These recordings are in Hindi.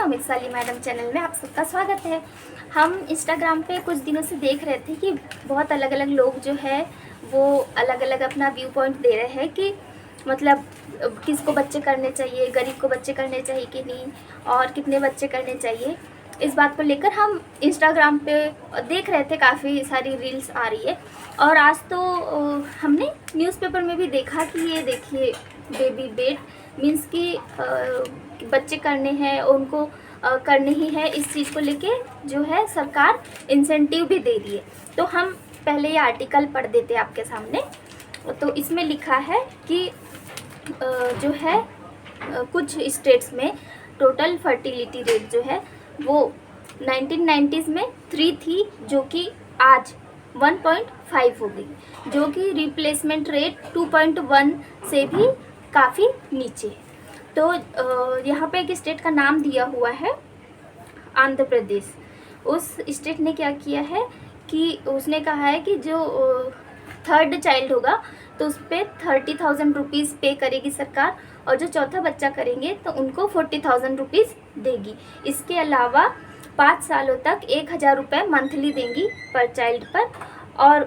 अमित साली मैडम चैनल में आप सबका स्वागत है। हम इंस्टाग्राम पे कुछ दिनों से देख रहे थे कि बहुत अलग अलग लोग जो है वो अलग अलग अपना व्यू पॉइंट दे रहे हैं कि मतलब किसको बच्चे करने चाहिए, गरीब को बच्चे करने चाहिए कि नहीं, और कितने बच्चे करने चाहिए। इस बात को लेकर हम इंस्टाग्राम पे देख रहे थे, काफ़ी सारी रील्स आ रही है। और आज तो हमने न्यूज़पेपर में भी देखा कि ये देखिए बेबी बेड मीन्स कि बच्चे करने हैं, उनको करने ही है। इस चीज़ को लेके जो है सरकार इंसेंटिव भी दे रही है। तो हम पहले ये आर्टिकल पढ़ देते आपके सामने। तो इसमें लिखा है कि जो है कुछ स्टेट्स में टोटल फर्टिलिटी रेट जो है वो 1990s में 3 थी, जो कि आज 1.5 हो गई, जो कि रिप्लेसमेंट रेट 2.1 से भी काफ़ी नीचे है। तो यहाँ पे एक स्टेट का नाम दिया हुआ है आंध्र प्रदेश। उस स्टेट ने क्या किया है कि उसने कहा है कि जो थर्ड चाइल्ड होगा तो उस पर 30,000 रुपीज़ पे करेगी सरकार, और जो चौथा बच्चा करेंगे तो उनको 40,000 रुपीज़ देगी। इसके अलावा 5 सालों तक 1,000 रुपये मंथली देंगी पर चाइल्ड पर, और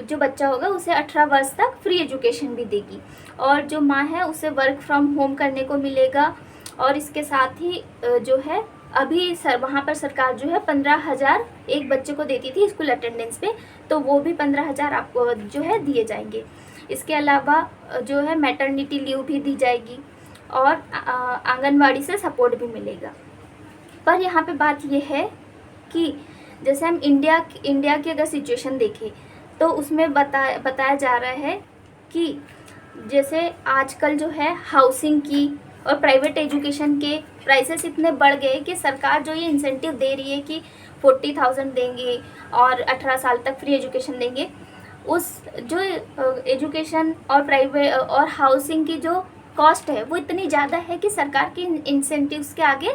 जो बच्चा होगा उसे 18 वर्ष तक फ्री एजुकेशन भी देगी। और जो माँ है उसे वर्क फ्रॉम होम करने को मिलेगा। और इसके साथ ही जो है अभी वहाँ पर सरकार जो है 15,000 एक बच्चे को देती थी स्कूल अटेंडेंस पे, तो वो भी 15,000 आपको जो है दिए जाएंगे। इसके अलावा जो है मैटरनिटी लीव भी दी जाएगी और आंगनवाड़ी से सपोर्ट भी मिलेगा। पर यहाँ पे बात ये है कि जैसे हम इंडिया की अगर सिचुएशन देखें तो उसमें बताया जा रहा है कि जैसे आजकल जो है हाउसिंग की और प्राइवेट एजुकेशन के प्राइसेस इतने बढ़ गए कि सरकार जो ये इंसेंटिव दे रही है कि 40,000 देंगे और 18 साल तक फ्री एजुकेशन देंगे, उस जो एजुकेशन और प्राइवेट और हाउसिंग की जो कॉस्ट है वो इतनी ज़्यादा है कि सरकार के इंसेंटिव्स के आगे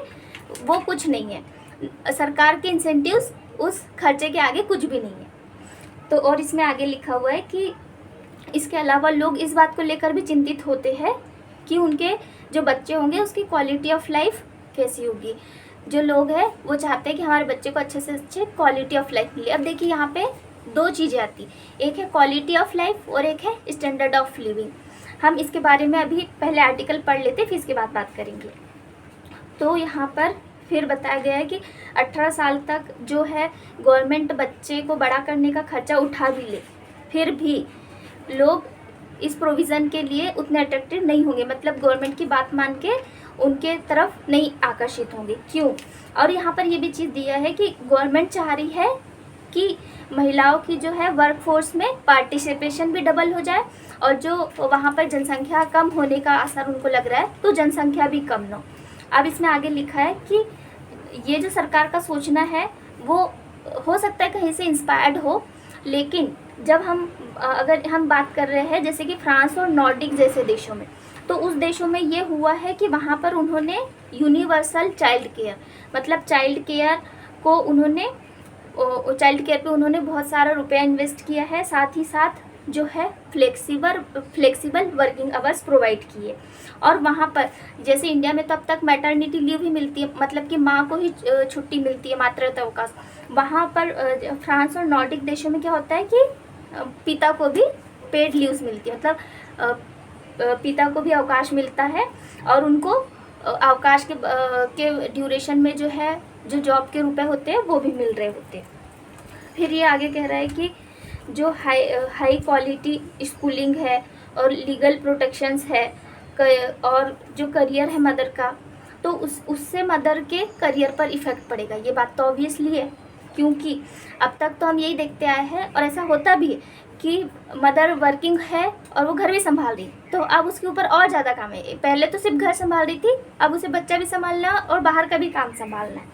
वो कुछ नहीं है। सरकार के इंसेंटिव्स उस खर्चे के आगे कुछ भी नहीं है। तो और इसमें आगे लिखा हुआ है कि इसके अलावा लोग इस बात को लेकर भी चिंतित होते हैं कि उनके जो बच्चे होंगे उसकी क्वालिटी ऑफ लाइफ कैसी होगी। जो लोग हैं वो चाहते हैं कि हमारे बच्चे को अच्छे से अच्छे क्वालिटी ऑफ लाइफ मिले। अब देखिए यहाँ पे 2 चीज़ें आती, एक है क्वालिटी ऑफ लाइफ और एक है स्टैंडर्ड ऑफ लिविंग। हम इसके बारे में अभी पहले आर्टिकल पढ़ लेते, फिर इसके बाद बात करेंगे। तो यहाँ पर फिर बताया गया है कि 18 साल तक जो है गवर्नमेंट बच्चे को बड़ा करने का खर्चा उठा भी ले, फिर भी लोग इस प्रोविज़न के लिए उतने अट्रैक्टिव नहीं होंगे, मतलब गवर्नमेंट की बात मान के उनके तरफ नहीं आकर्षित होंगे। क्यों? और यहाँ पर ये भी चीज़ दिया है कि गवर्नमेंट चाह रही है कि महिलाओं की जो है वर्क फोर्स में पार्टिसिपेशन भी डबल हो जाए, और जो वहाँ पर जनसंख्या कम होने का असर उनको लग रहा है तो जनसंख्या भी कम न हो। अब इसमें आगे लिखा है कि ये जो सरकार का सोचना है वो हो सकता है कहीं से इंस्पायर्ड हो, लेकिन जब अगर हम बात कर रहे हैं जैसे कि फ्रांस और नॉर्डिक जैसे देशों में, तो उस देशों में ये हुआ है कि वहाँ पर उन्होंने यूनिवर्सल चाइल्ड केयर, मतलब चाइल्ड केयर पे उन्होंने बहुत सारा रुपया इन्वेस्ट किया है। साथ ही साथ जो है फ्लेक्सिबल वर्किंग आवर्स प्रोवाइड किए। और वहाँ पर जैसे इंडिया में तो अब तक मैटरनिटी लीव ही मिलती है, मतलब कि माँ को ही छुट्टी मिलती है, मातृत्व अवकाश। वहाँ पर फ्रांस और नॉर्डिक देशों में क्या होता है कि पिता को भी पेड लीव्स मिलती है, मतलब पिता को भी अवकाश मिलता है और उनको अवकाश के ड्यूरेशन में जो है जो जॉब के रुपए होते हैं वो भी मिल रहे होते हैं। फिर ये आगे कह रहा है कि जो हाई क्वालिटी स्कूलिंग है और लीगल प्रोटेक्शंस है और जो करियर है मदर का, तो उससे मदर के करियर पर इफ़ेक्ट पड़ेगा। ये बात तो ऑब्वियसली है, क्योंकि अब तक तो हम यही देखते आए हैं और ऐसा होता भी है कि मदर वर्किंग है और वो घर भी संभाल रही, तो अब उसके ऊपर और ज़्यादा काम है। पहले तो सिर्फ घर संभाल रही थी, अब उसे बच्चा भी संभालना और बाहर का भी काम संभालना है।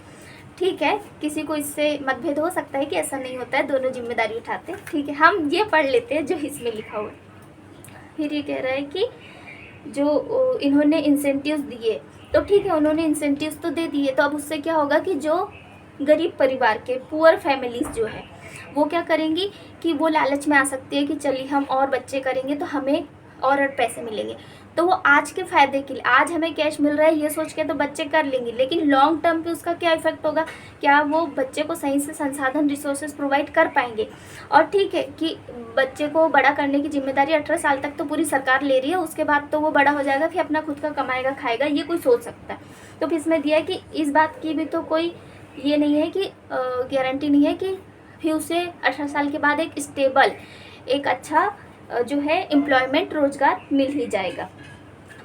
ठीक है, किसी को इससे मतभेद हो सकता है कि ऐसा नहीं होता है, दोनों जिम्मेदारी उठाते हैं। ठीक है, हम ये पढ़ लेते हैं जो इसमें लिखा हुआ है। फिर ये कह रहा है कि जो इन्होंने इंसेंटिव्स दिए, तो ठीक है उन्होंने इंसेंटिव्स तो दे दिए, तो अब उससे क्या होगा कि जो गरीब परिवार के पुअर फैमिलीज़ जो है वो क्या करेंगी कि वो लालच में आ सकती है कि चलिए हम और बच्चे करेंगे तो हमें और पैसे मिलेंगे। तो वो आज के फ़ायदे के लिए, आज हमें कैश मिल रहा है ये सोच के तो बच्चे कर लेंगे, लेकिन लॉन्ग टर्म पे उसका क्या इफेक्ट होगा, क्या वो बच्चे को सही से संसाधन रिसोर्सेज प्रोवाइड कर पाएंगे। और ठीक है कि बच्चे को बड़ा करने की जिम्मेदारी 18 साल तक तो पूरी सरकार ले रही है, उसके बाद तो वो बड़ा हो जाएगा, फिर अपना खुद का कमाएगा खाएगा, ये कोई सोच सकता है। तो फिर इसमें दिया है कि इस बात की भी तो कोई ये नहीं है कि गारंटी नहीं है कि फिर उसे 18 साल के बाद एक स्टेबल, एक अच्छा जो है एम्प्लॉयमेंट, रोज़गार मिल ही जाएगा।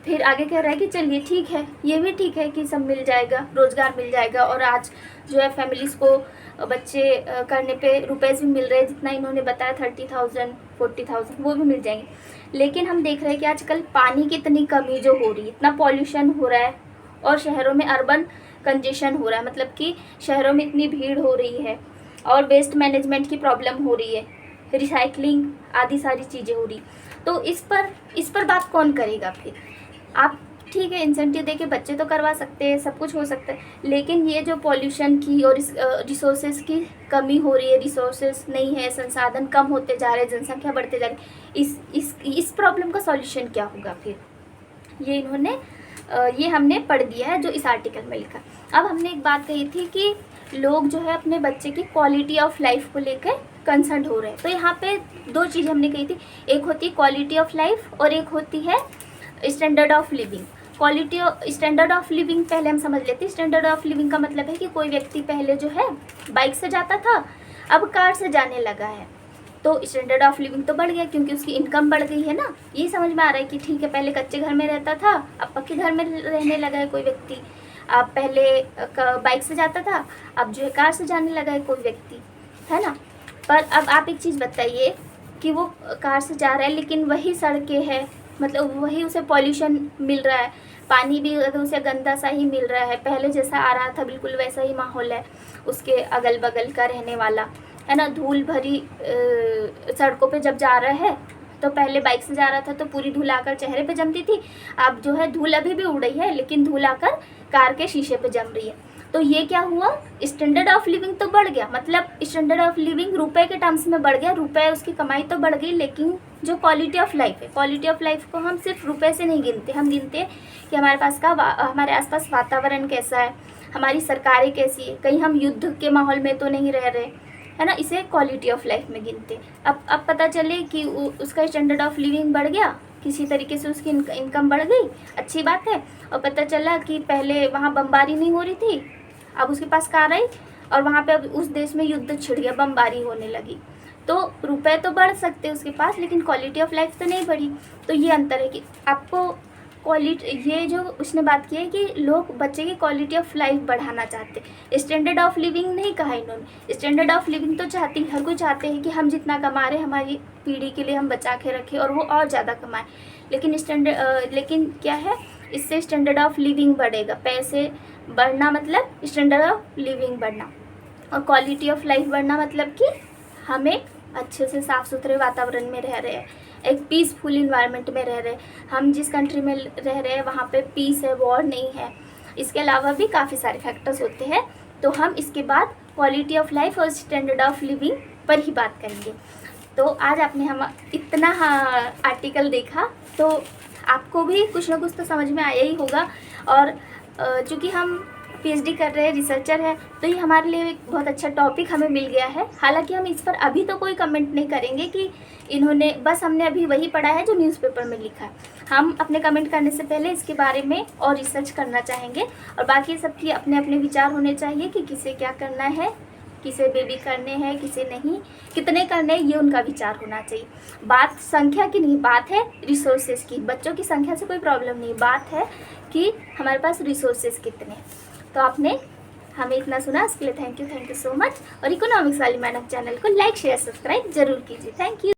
फिर आगे कह रहा है कि चलिए ठीक है, ये भी ठीक है कि सब मिल जाएगा, रोज़गार मिल जाएगा, और आज जो है फैमिलीज़ को बच्चे करने पे रुपएस भी मिल रहे हैं, जितना इन्होंने बताया 30,000 40,000 वो भी मिल जाएंगे। लेकिन हम देख रहे हैं कि आजकल पानी की इतनी कमी जो हो रही है, इतना पॉल्यूशन हो रहा है, और शहरों में अर्बन कंजेशन हो रहा है, मतलब कि शहरों में इतनी भीड़ हो रही है, और वेस्ट मैनेजमेंट की प्रॉब्लम हो रही है, रिसाइकलिंग आदि सारी चीज़ें हो रही। तो इस पर बात कौन करेगा फिर। आप ठीक है इंसेंटिव दे के बच्चे तो करवा सकते हैं, सब कुछ हो सकता है, लेकिन ये जो पॉल्यूशन की और रिसोर्सेज की कमी हो रही है, रिसोर्सेज नहीं है, संसाधन कम होते जा रहे हैं, जनसंख्या बढ़ते जा रही है, इस प्रॉब्लम का सॉल्यूशन क्या होगा फिर, ये हमने पढ़ दिया है जो इस आर्टिकल में लिखा। अब हमने एक बात कही थी कि लोग जो है अपने बच्चे की क्वालिटी ऑफ लाइफ को लेकर कंसर्न हो रहे हैं। तो यहाँ पे दो चीज़ हमने कही थी, एक होती है क्वालिटी ऑफ लाइफ और एक होती है standard of living. Standard of living पहले हम समझ लेते हैं। स्टैंडर्ड ऑफ लिविंग का मतलब है कि कोई व्यक्ति पहले जो है बाइक से जाता था, अब कार से जाने लगा है, तो स्टैंडर्ड ऑफ लिविंग तो बढ़ गया क्योंकि उसकी इनकम बढ़ गई है ना। ये समझ में आ रहा है कि ठीक है पहले कच्चे घर में रहता था, अब पक्के घर में रहने लगा है कोई व्यक्ति। अब पहले बाइक से जाता था, अब जो है कार से जाने लगा है कोई व्यक्ति, है ना। पर अब आप एक चीज़ बताइए कि वो कार से जा रहा है लेकिन वही सड़कें हैं, मतलब वही उसे पॉल्यूशन मिल रहा है, पानी भी अगर उसे गंदा सा ही मिल रहा है, पहले जैसा आ रहा था बिल्कुल वैसा ही माहौल है उसके अगल बगल का रहने वाला, है ना। धूल भरी सड़कों पे जब जा रहा है, तो पहले बाइक से जा रहा था तो पूरी धूल आकर चेहरे पे जमती थी, अब जो है धूल अभी भी उड़ रही है लेकिन धूल आकर कार के शीशे पे जम रही है। तो ये क्या हुआ, स्टैंडर्ड ऑफ लिविंग तो बढ़ गया, मतलब स्टैंडर्ड ऑफ लिविंग रुपए के टर्म्स में बढ़ गया, रुपए उसकी कमाई तो बढ़ गई, लेकिन जो क्वालिटी ऑफ लाइफ है, क्वालिटी ऑफ लाइफ को हम सिर्फ रुपए से नहीं गिनते, हम गिनते हैं कि हमारे आसपास वातावरण कैसा है, हमारी सरकारें कैसी है, कहीं हम युद्ध के माहौल में तो नहीं रह रहे, है ना। इसे क्वालिटी ऑफ लाइफ में गिनते। अब पता चले कि उसका स्टैंडर्ड ऑफ लिविंग बढ़ गया, किसी तरीके से उसकी इनकम बढ़ गई, अच्छी बात है। और पता चला कि पहले वहाँ बमबारी नहीं हो रही थी, अब उसके पास कार आई और वहाँ पे अब उस देश में युद्ध छिड़ गया, बमबारी होने लगी। तो रुपए तो बढ़ सकते उसके पास, लेकिन क्वालिटी ऑफ लाइफ तो नहीं बढ़ी। तो ये अंतर है कि आपको ये जो उसने बात की है कि लोग बच्चे की क्वालिटी ऑफ लाइफ बढ़ाना चाहते हैं, स्टैंडर्ड ऑफ लिविंग नहीं कहा इन्होंने। स्टैंडर्ड ऑफ लिविंग तो हर कोई चाहते हैं कि हम जितना कमा रहे हमारी पीढ़ी के लिए हम बचा के रखें और वो और ज़्यादा कमाएं, लेकिन क्या है, इससे स्टैंडर्ड ऑफ लिविंग बढ़ेगा, पैसे बढ़ना मतलब स्टैंडर्ड ऑफ लिविंग बढ़ना, और क्वालिटी ऑफ लाइफ बढ़ना मतलब कि हमें अच्छे से साफ़ सुथरे वातावरण में रह रहे हैं, एक पीसफुल इन्वायरमेंट में रह रहे हैं। हम जिस कंट्री में रह रहे हैं वहाँ पे पीस है, वॉर नहीं है। इसके अलावा भी काफ़ी सारे फैक्टर्स होते हैं। तो हम इसके बाद क्वालिटी ऑफ लाइफ और स्टैंडर्ड ऑफ लिविंग पर ही बात करेंगे। तो आज आपने हम इतना आर्टिकल देखा तो आपको भी कुछ ना कुछ तो समझ में आया ही होगा। और चूँकि हम पीएचडी कर रहे हैं, रिसर्चर है, तो ये हमारे लिए एक बहुत अच्छा टॉपिक हमें मिल गया है। हालांकि हम इस पर अभी तो कोई कमेंट नहीं करेंगे कि हमने अभी वही पढ़ा है जो न्यूज़पेपर में लिखा है। हम अपने कमेंट करने से पहले इसके बारे में और रिसर्च करना चाहेंगे, और बाकी सबकी अपने अपने विचार होने चाहिए कि किसे क्या करना है, किसे बेबी करने हैं, किसे नहीं, कितने करने हैं, ये उनका विचार होना चाहिए। बात संख्या की नहीं, बात है रिसोर्सेज की। बच्चों की संख्या से कोई प्रॉब्लम नहीं, बात है कि हमारे पास रिसोर्सेज कितने हैं। तो आपने हमें इतना सुना, इसके लिए थैंक यू सो मच। और इकोनॉमिक्स वाली मैडम चैनल को लाइक शेयर सब्सक्राइब जरूर कीजिए। Thank you.